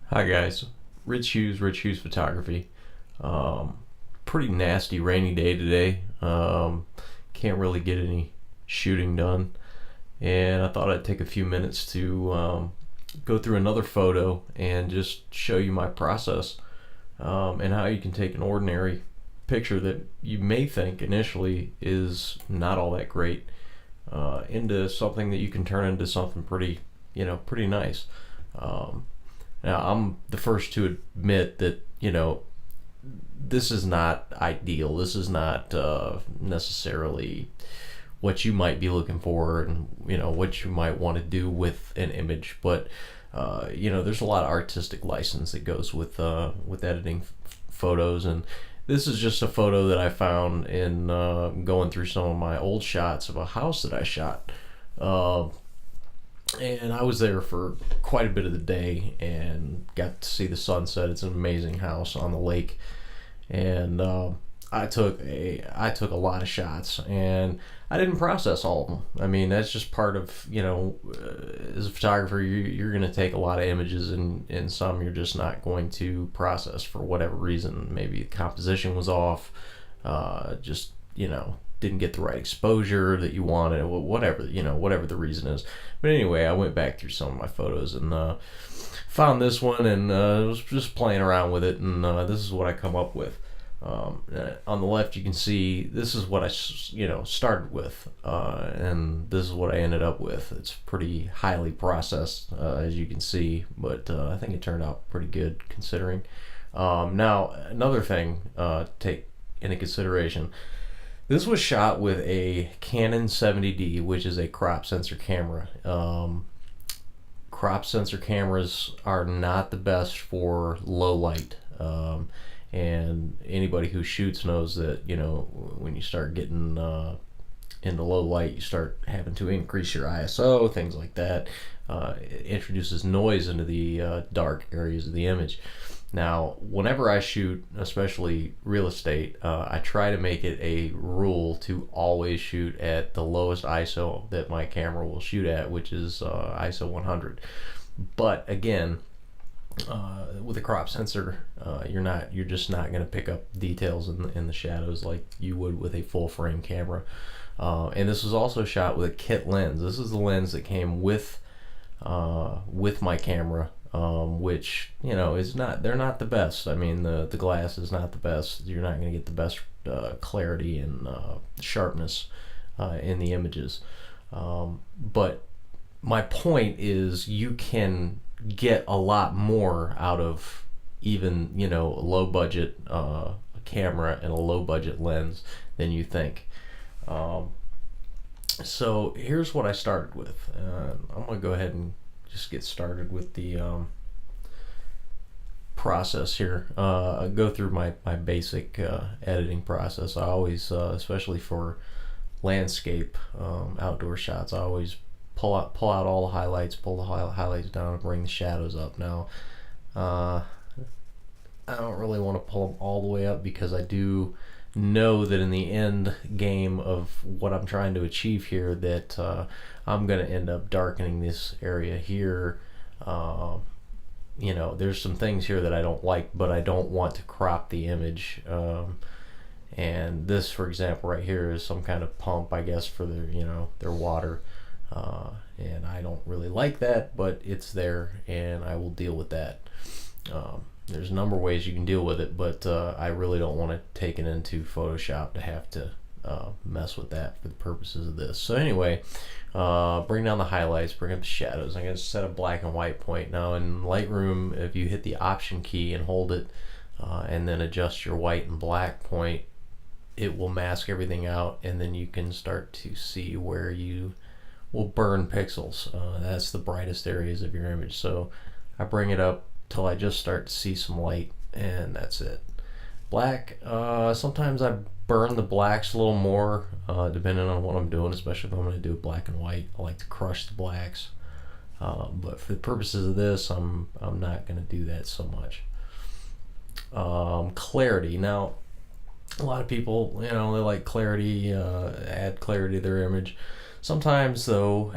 Hi guys, Rich Hughes Photography. Um, Pretty nasty rainy day today. Can't really get any shooting done, and I thought I'd take a few minutes to go through another photo and just show you my process and how you can take an ordinary picture that you may think initially is not all that great into something that you can turn into something pretty, pretty nice. Um, Now, I'm the first to admit that, this is not ideal. This is not necessarily what you might be looking for and, what you might want to do with an image. But, there's a lot of artistic license that goes with editing photos. And this is just a photo that I found in going through some of my old shots of a house that I shot. Uh, and I was there for quite a bit of the day and got to see the sunset. It's an amazing house on the lake, and I took a lot of shots, and I didn't process all of them. I mean, that's just part of as a photographer, you're going to take a lot of images, and some you're just not going to process for whatever reason. Maybe the composition was off, just didn't get the right exposure that you wanted, whatever the reason is. But anyway, I went back through some of my photos and found this one, and was just playing around with it, and this is what I come up with. On the left, you can see this is what I started with, and this is what I ended up with. It's pretty highly processed, as you can see, but I think it turned out pretty good considering. Now, another thing to take into consideration. This was shot with a Canon 70D, which is a crop sensor camera. Crop sensor cameras are not the best for low light. And anybody who shoots knows that, when you start getting into low light, you start having to increase your ISO, things like that. It introduces noise into the dark areas of the image. Now, whenever I shoot, especially real estate, I try to make it a rule to always shoot at the lowest ISO that my camera will shoot at, which is ISO 100. But again, with a crop sensor, you're just not going to pick up details in the shadows like you would with a full frame camera. And this was also shot with a kit lens. This is the lens that came with my camera. Which is not, they're not the best. I mean, the glass is not the best. You're not going to get the best clarity and sharpness in the images. But my point is, you can get a lot more out of even a low budget camera and a low budget lens than you think. So here's what I started with. I'm gonna go ahead and just get started with the process here. I go through my basic editing process. I always, especially for landscape outdoor shots, I always pull out all the highlights, pull the highlights down, and bring the shadows up. Now, I don't really want to pull them all the way up because I do know that in the end game of what I'm trying to achieve here, that I'm going to end up darkening this area here. There's some things here that I don't like, but I don't want to crop the image. And this, for example, right here is some kind of pump, I guess, for their water. And I don't really like that, but it's there, and I will deal with that. There's a number of ways you can deal with it, but I really don't want to take it into Photoshop to have to mess with that for the purposes of this. So anyway, bring down the highlights, bring up the shadows. I'm going to set a black and white point. Now in Lightroom, if you hit the Option key and hold it, and then adjust your white and black point, it will mask everything out, and then you can start to see where you will burn pixels. That's the brightest areas of your image. So I bring it up till I just start to see some light, and that's it. Black, sometimes I burn the blacks a little more, depending on what I'm doing, especially if I'm going to do black and white. I like to crush the blacks, but for the purposes of this, I'm not going to do that so much. Clarity. Now, A lot of people, they like clarity, add clarity to their image. Sometimes, though,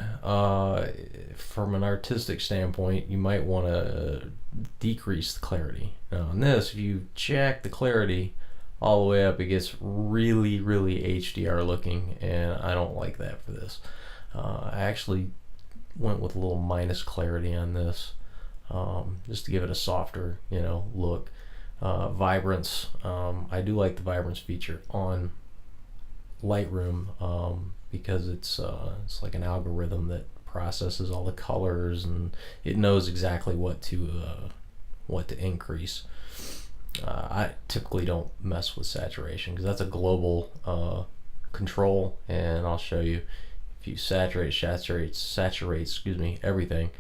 from an artistic standpoint, you might want to decrease the clarity. Now, in this, if you jack the clarity all the way up, it gets really, really HDR looking, and I don't like that for this. I actually went with a little minus clarity on this, just to give it a softer, look. Vibrance. I do like the vibrance feature on Lightroom, because it's like an algorithm that processes all the colors, and it knows exactly what to increase. I typically don't mess with saturation because that's a global control, and I'll show you. If you saturates, everything,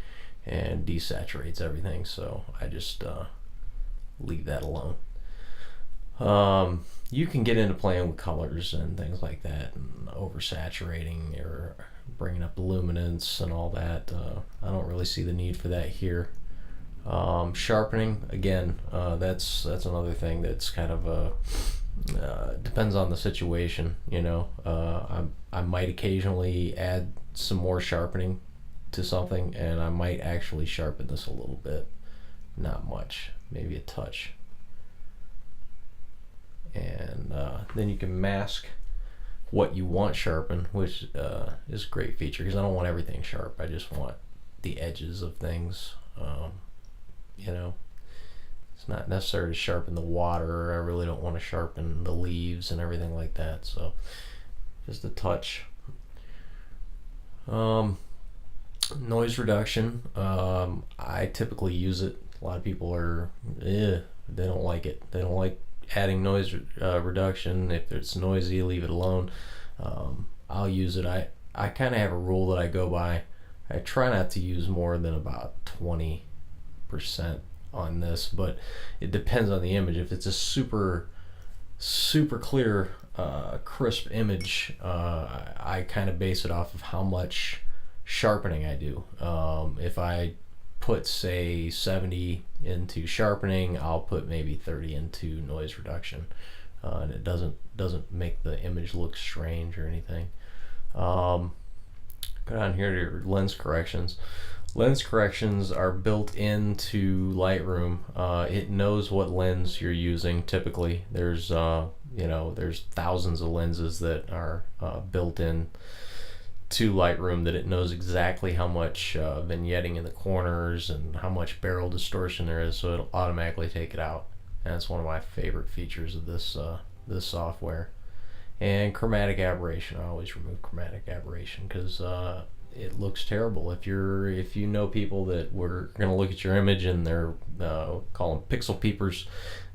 and desaturates everything. So I just leave that alone. You can get into playing with colors and things like that, and oversaturating or bringing up luminance and all that. I don't really see the need for that here. Sharpening, again, that's another thing that's kind of depends on the situation. I might occasionally add some more sharpening to something, and I might actually sharpen this a little bit. Not much, maybe a touch. And then you can mask what you want sharpened, which is a great feature because I don't want everything sharp. I just want the edges of things. It's not necessary to sharpen the water. I really don't want to sharpen the leaves and everything like that. So just a touch. Noise reduction. I typically use it. A lot of people they don't like it. They don't like adding noise reduction. If it's noisy, leave it alone. I'll use it. I kind of have a rule that I go by. I try not to use more than about 20% on this, but it depends on the image. If it's a super clear, crisp image, I kind of base it off of how much sharpening I do. If I put, say, 70 into sharpening, I'll put maybe 30 into noise reduction, and it doesn't make the image look strange or anything. Go down here to your lens corrections. Lens corrections are built into Lightroom. It knows what lens you're using. Typically, there's thousands of lenses that are built in to Lightroom, that it knows exactly how much vignetting in the corners and how much barrel distortion there is, so it'll automatically take it out. And that's one of my favorite features of this software. And chromatic aberration. I always remove chromatic aberration because it looks terrible. If you know people that were going to look at your image and they're call them pixel peepers,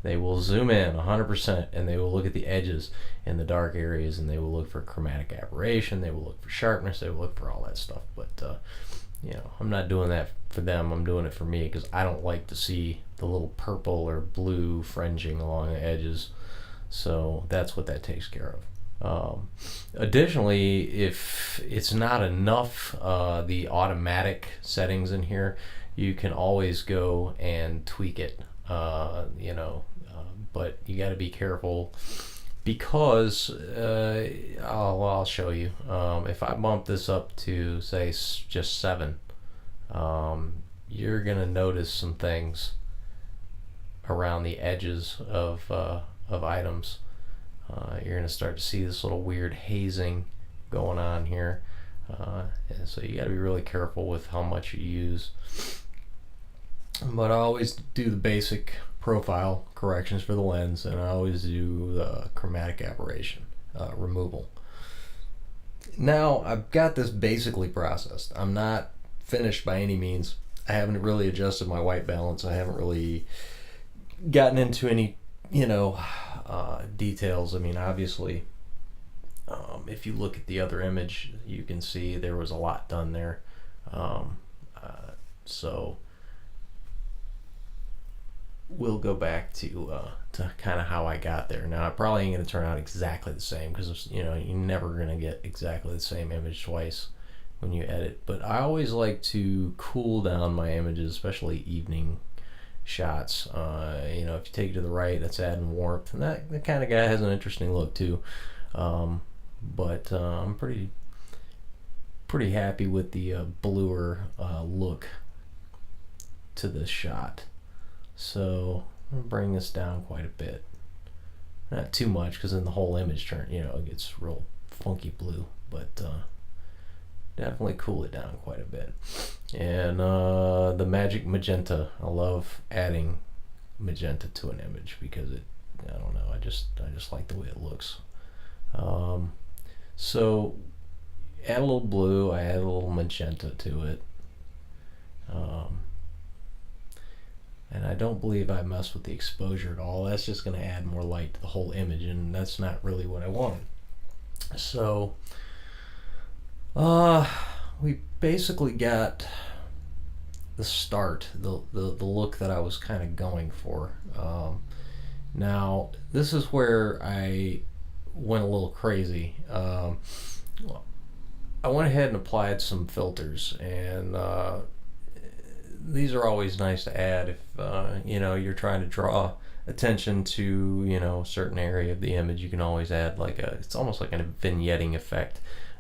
they will zoom in 100% and they will look at the edges and the dark areas, and they will look for chromatic aberration, they will look for sharpness, they will look for all that stuff. But I'm not doing that for them. I'm doing it for me because I don't like to see the little purple or blue fringing along the edges. So that's what that takes care of. Additionally, if it's not enough, the automatic settings in here, you can always go and tweak it, but you got to be careful because I'll show you. If I bump this up to, say, just 7, you're gonna notice some things around the edges of items. You're going to start to see this little weird hazing going on here. And so you got to be really careful with how much you use. But I always do the basic profile corrections for the lens, and I always do the chromatic aberration removal. Now I've got this basically processed. I'm not finished by any means. I haven't really adjusted my white balance. I haven't really gotten into any details. I mean, obviously, if you look at the other image, you can see there was a lot done there. So we'll go back to kind of how I got there. Now, it probably ain't going to turn out exactly the same because you're never going to get exactly the same image twice when you edit. But I always like to cool down my images, especially evening shots. You know, if you take it to the right, that's adding warmth, and that kind of guy has an interesting look too. But I'm pretty happy with the bluer look to this shot. So I'm gonna bring this down quite a bit, not too much, because then the whole image it gets real funky blue, but definitely cool it down quite a bit. And the magic magenta, I love adding magenta to an image because I don't know, I just like the way it looks. So add a little blue, I add a little magenta to it. And I don't believe I mess with the exposure at all. That's just going to add more light to the whole image, and that's not really what I wanted. So we basically got the start, the look that I was kind of going for. Now this is where I went a little crazy. I went ahead and applied some filters, and these are always nice to add if you're trying to draw attention to a certain area of the image. You can always add it's almost like a vignetting effect,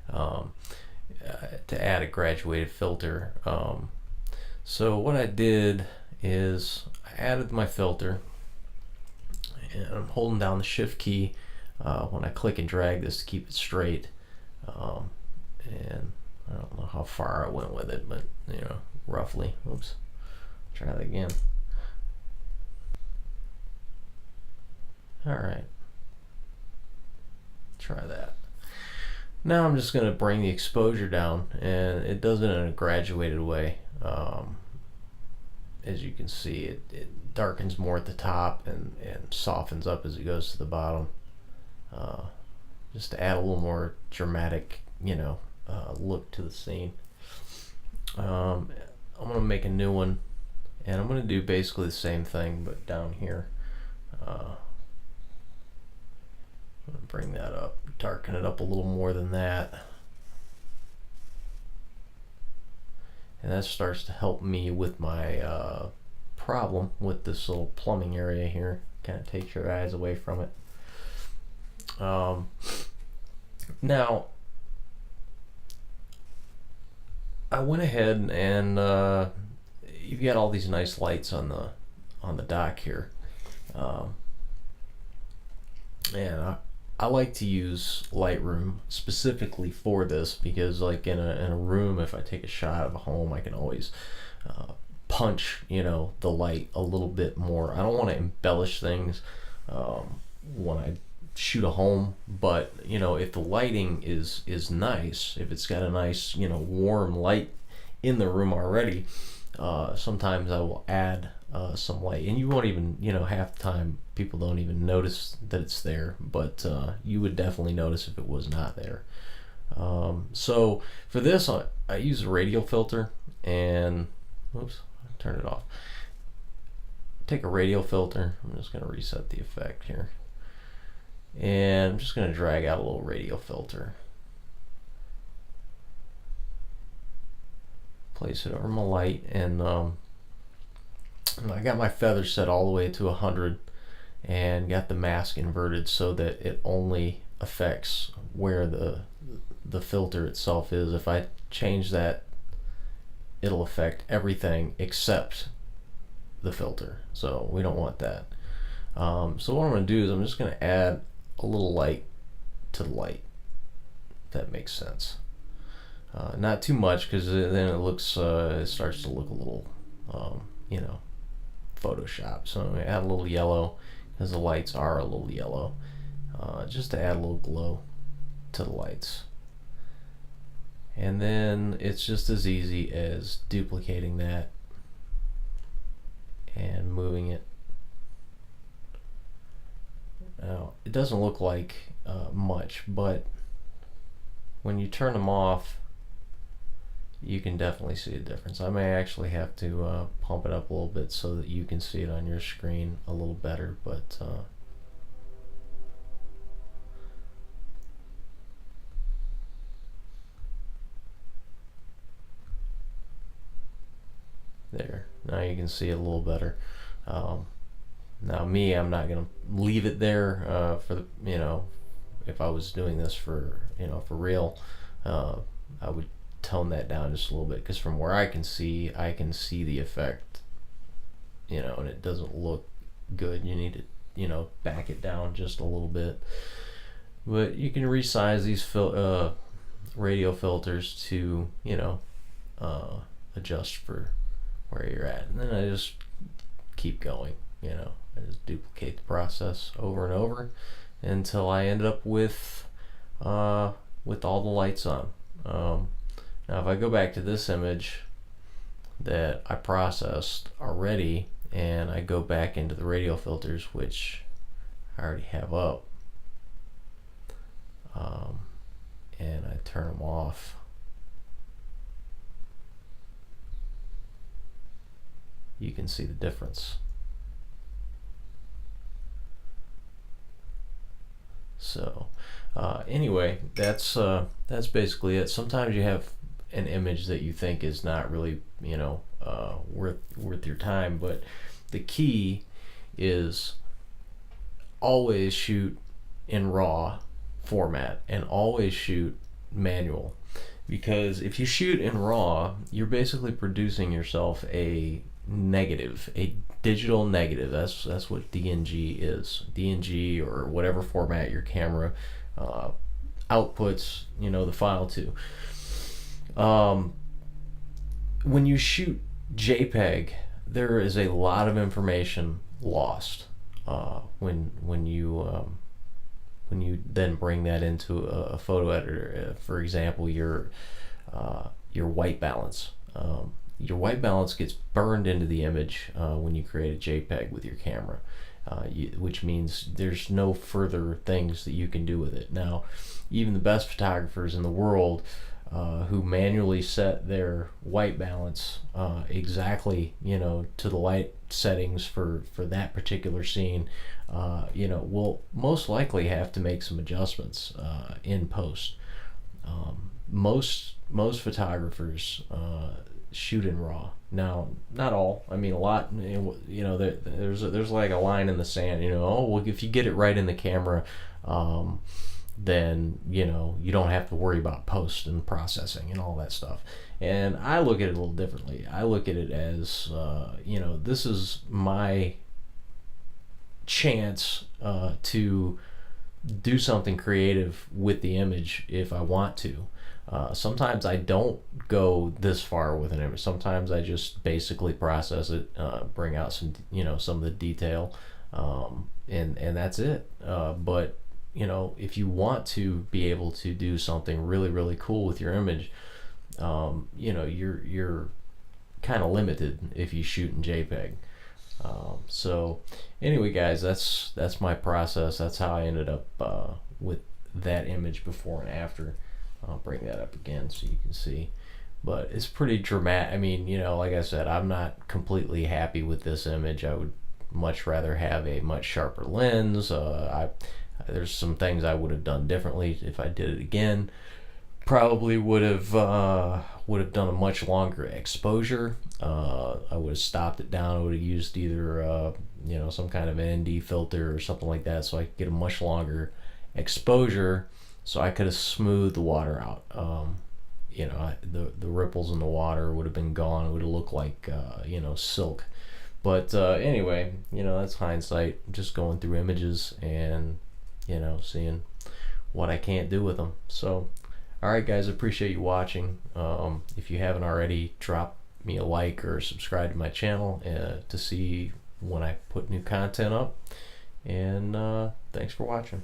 to add a graduated filter. So what I did is I added my filter, and I'm holding down the shift key when I click and drag this to keep it straight. And I don't know how far I went with it, but roughly. Oops, try that again. All right, try that. Now I'm just going to bring the exposure down, and it does it in a graduated way. As you can see, it darkens more at the top and softens up as it goes to the bottom, just to add a little more dramatic look to the scene. I'm going to make a new one, and I'm going to do basically the same thing, but down here. I'm going to bring that up, darken it up a little more than that. And that starts to help me with my problem with this little plumbing area here. Kind of takes your eyes away from it. Now, I went ahead and you've got all these nice lights on the dock here, and I like to use Lightroom specifically for this because, like in a room, if I take a shot of a home, I can always punch the light a little bit more. I don't want to embellish things when I shoot a home, but if the lighting is nice, if it's got a nice warm light in the room already, sometimes I will add some light, and you won't even half the time people don't even notice that it's there, but you would definitely notice if it was not there. So for this, I use a radial filter, and oops, turn it off. Take a radial filter. I'm just going to reset the effect here, and I'm just going to drag out a little radial filter, place it over my light, and I got my feather set all the way to 100 and got the mask inverted so that it only affects where the filter itself is. If I change that, it'll affect everything except the filter, so we don't want that. So what I'm going to do is I'm just going to add a little light to the light, if that makes sense. Not too much, because then it starts to look a little Photoshop. So I'm going to add a little yellow, because the lights are a little yellow, just to add a little glow to the lights. And then it's just as easy as duplicating that and moving it. Now, it doesn't look like much, but when you turn them off, you can definitely see a difference. I may actually have to pump it up a little bit so that you can see it on your screen a little better, but there, now you can see it a little better. Um, Now me, I'm not gonna leave it there for the if I was doing this for for real, uh, I would tone that down just a little bit because from where I can see the effect, and it doesn't look good. You need to back it down just a little bit, but you can resize these radio filters to adjust for where you're at, and then I just keep going. I just duplicate the process over and over until I ended up with all the lights on. Now, if I go back to this image that I processed already, and I go back into the radio filters, which I already have up, and I turn them off, you can see the difference. So anyway, that's basically it. Sometimes you have an image that you think is not really worth your time, but the key is always shoot in RAW format and always shoot manual, because if you shoot in RAW, you're basically producing yourself a digital negative. That's what DNG is. DNG, or whatever format your camera outputs the file to. When you shoot JPEG, there is a lot of information lost when you then bring that into a photo editor. For example, your white balance. Your white balance gets burned into the image when you create a JPEG with your camera, which means there's no further things that you can do with it. Now, even the best photographers in the world who manually set their white balance exactly to the light settings for that particular scene, will most likely have to make some adjustments in post. Most photographers shoot in RAW. Now, not all. I mean, a lot. There's like a line in the sand. Oh well, if you get it right in the camera, then you don't have to worry about post and processing and all that stuff. And I look at it a little differently. I look at it as this is my chance to do something creative with the image if I want to. Sometimes I don't go this far with an image. Sometimes I just basically process it, bring out some of the detail, and that's it. But if you want to be able to do something really, really cool with your image, you're kind of limited if you shoot in JPEG. So anyway, guys, that's my process. That's how I ended up with that image before and after. I'll bring that up again so you can see, but it's pretty dramatic. I mean, like I said, I'm not completely happy with this image. I would much rather have a much sharper lens. There's some things I would have done differently if I did it again. Probably would have done a much longer exposure. I would have stopped it down. I would have used either some kind of an ND filter or something like that, so I could get a much longer exposure, so I could have smoothed the water out. The ripples in the water would have been gone. It would have looked like silk. But anyway, that's hindsight. Just going through images and seeing what I can't do with them. So alright guys, I appreciate you watching. If you haven't already, drop me a like or subscribe to my channel to see when I put new content up. And thanks for watching.